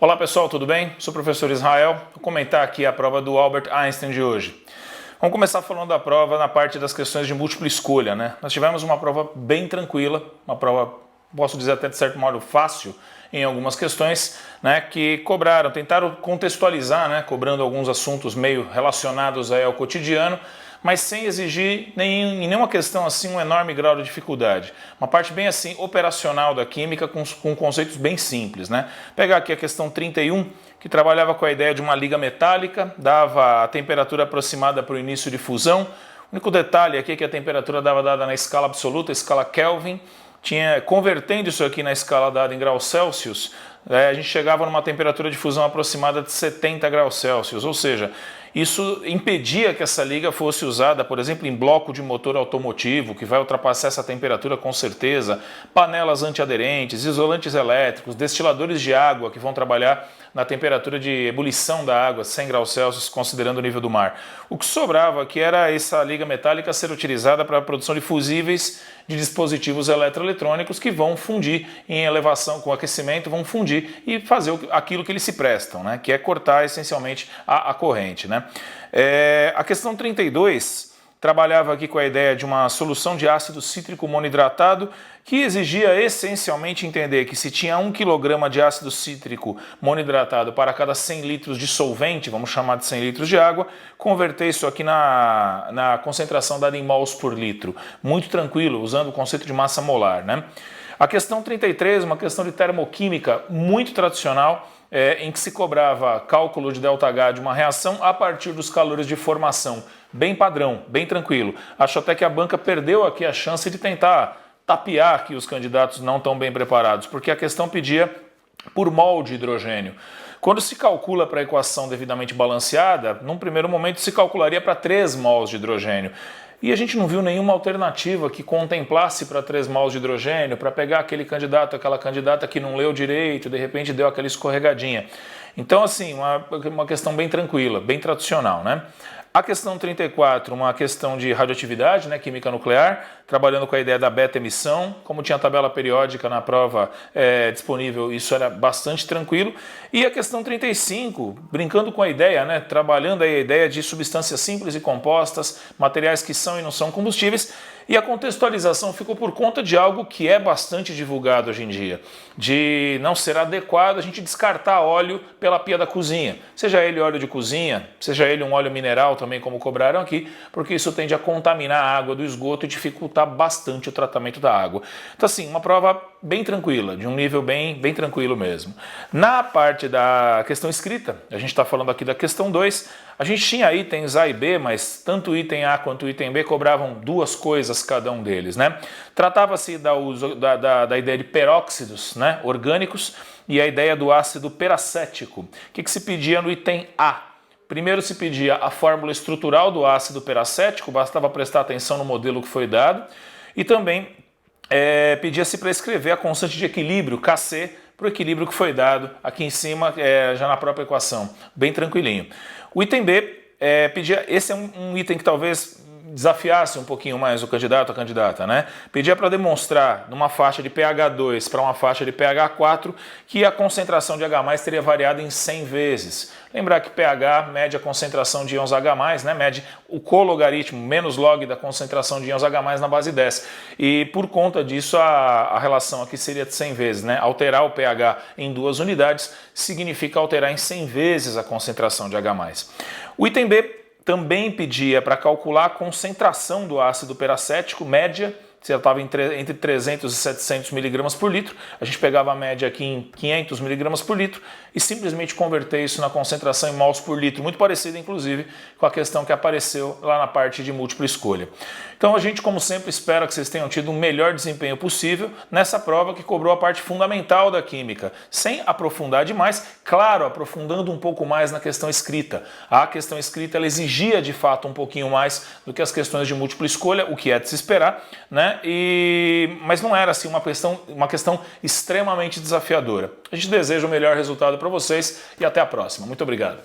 Olá pessoal, tudo bem? Sou o professor Israel. Vou comentar aqui a prova do Albert Einstein de hoje. Vamos começar falando da prova na parte das questões de múltipla escolha, né? Nós tivemos uma prova bem tranquila, uma prova, posso dizer até de certo modo fácil em algumas questões, né, que tentaram contextualizar, né, cobrando alguns assuntos meio relacionados aí ao cotidiano, mas sem exigir em nenhuma questão assim um enorme grau de dificuldade. Uma parte bem assim operacional da química com conceitos bem simples, né? Pegar aqui a questão 31, que trabalhava com a ideia de uma liga metálica, dava a temperatura aproximada para o início de fusão. O único detalhe aqui é que a temperatura dava dada na escala absoluta, a escala Kelvin. Convertendo isso aqui na escala dada em graus Celsius, a gente chegava numa temperatura de fusão aproximada de 70 graus Celsius, ou seja, isso impedia que essa liga fosse usada, por exemplo, em bloco de motor automotivo, que vai ultrapassar essa temperatura com certeza, panelas antiaderentes, isolantes elétricos, destiladores de água que vão trabalhar na temperatura de ebulição da água, 100 graus Celsius, considerando o nível do mar. O que sobrava aqui era essa liga metálica ser utilizada para a produção de fusíveis de dispositivos eletroeletrônicos que vão fundir em elevação com aquecimento, vão fundir e fazer aquilo que eles se prestam, né? Que é cortar essencialmente a corrente, né? A questão 32 trabalhava aqui com a ideia de uma solução de ácido cítrico monohidratado que exigia essencialmente entender que se tinha 1 kg de ácido cítrico monohidratado para cada 100 litros de solvente, vamos chamar de 100 litros de água, converter isso aqui na concentração dada em mols por litro. Muito tranquilo, usando o conceito de massa molar, né? A questão 33, uma questão de termoquímica muito tradicional, em que se cobrava cálculo de ΔH de uma reação a partir dos calores de formação. Bem padrão, bem tranquilo. Acho até que a banca perdeu aqui a chance de tentar tapear aqui os candidatos não tão bem preparados, porque a questão pedia por mol de hidrogênio. Quando se calcula para a equação devidamente balanceada, num primeiro momento se calcularia para 3 mols de hidrogênio. E a gente não viu nenhuma alternativa que contemplasse para 3 mols de hidrogênio, para pegar aquele candidato, aquela candidata que não leu direito, de repente deu aquela escorregadinha. Então, assim, uma questão bem tranquila, bem tradicional, né? A questão 34, uma questão de radioatividade, né, química nuclear, trabalhando com a ideia da beta-emissão. Como tinha tabela periódica na prova disponível, isso era bastante tranquilo. E a questão 35, brincando com a ideia, né, trabalhando aí a ideia de substâncias simples e compostas, materiais que são e não são combustíveis. E a contextualização ficou por conta de algo que é bastante divulgado hoje em dia, de não ser adequado a gente descartar óleo pela pia da cozinha, seja ele óleo de cozinha, seja ele um óleo mineral também, como cobraram aqui, porque isso tende a contaminar a água do esgoto e dificultar bastante o tratamento da água. Então, assim, uma prova bem tranquila, de um nível bem tranquilo mesmo. Na parte da questão escrita, a gente está falando aqui da questão 2, a gente tinha itens A e B, mas tanto o item A quanto o item B cobravam 2 coisas cada um deles, né? Tratava-se da ideia de peróxidos, né, orgânicos, e a ideia do ácido peracético. O que se pedia no item A? Primeiro se pedia a fórmula estrutural do ácido peracético, bastava prestar atenção no modelo que foi dado, e também pedia-se para escrever a constante de equilíbrio, Kc, para o equilíbrio que foi dado aqui em cima, já na própria equação, bem tranquilinho. O item B pedia, esse é um item que talvez desafiasse um pouquinho mais o candidato ou a candidata, né? Pedia para demonstrar numa faixa de pH 2 para uma faixa de pH 4 que a concentração de H+ teria variado em 100 vezes. Lembrar que pH mede a concentração de íons H+, né? Mede o cologaritmo, menos log da concentração de íons H+ na base 10. E por conta disso a relação aqui seria de 100 vezes, né? Alterar o pH em 2 unidades significa alterar em 100 vezes a concentração de H+. O item B também pedia para calcular a concentração do ácido peracético média, se ela estava entre 300 e 700 mg por litro, a gente pegava a média aqui em 500 mg por litro e simplesmente converter isso na concentração em mols por litro, muito parecido inclusive com a questão que apareceu lá na parte de múltipla escolha. Então a gente, como sempre, espera que vocês tenham tido o melhor desempenho possível nessa prova que cobrou a parte fundamental da química, sem aprofundar demais, claro, aprofundando um pouco mais na questão escrita. A questão escrita ela exigia de fato um pouquinho mais do que as questões de múltipla escolha, o que é de se esperar, né? Mas não era assim uma questão extremamente desafiadora. A gente deseja o melhor resultado para vocês e até a próxima. Muito obrigado.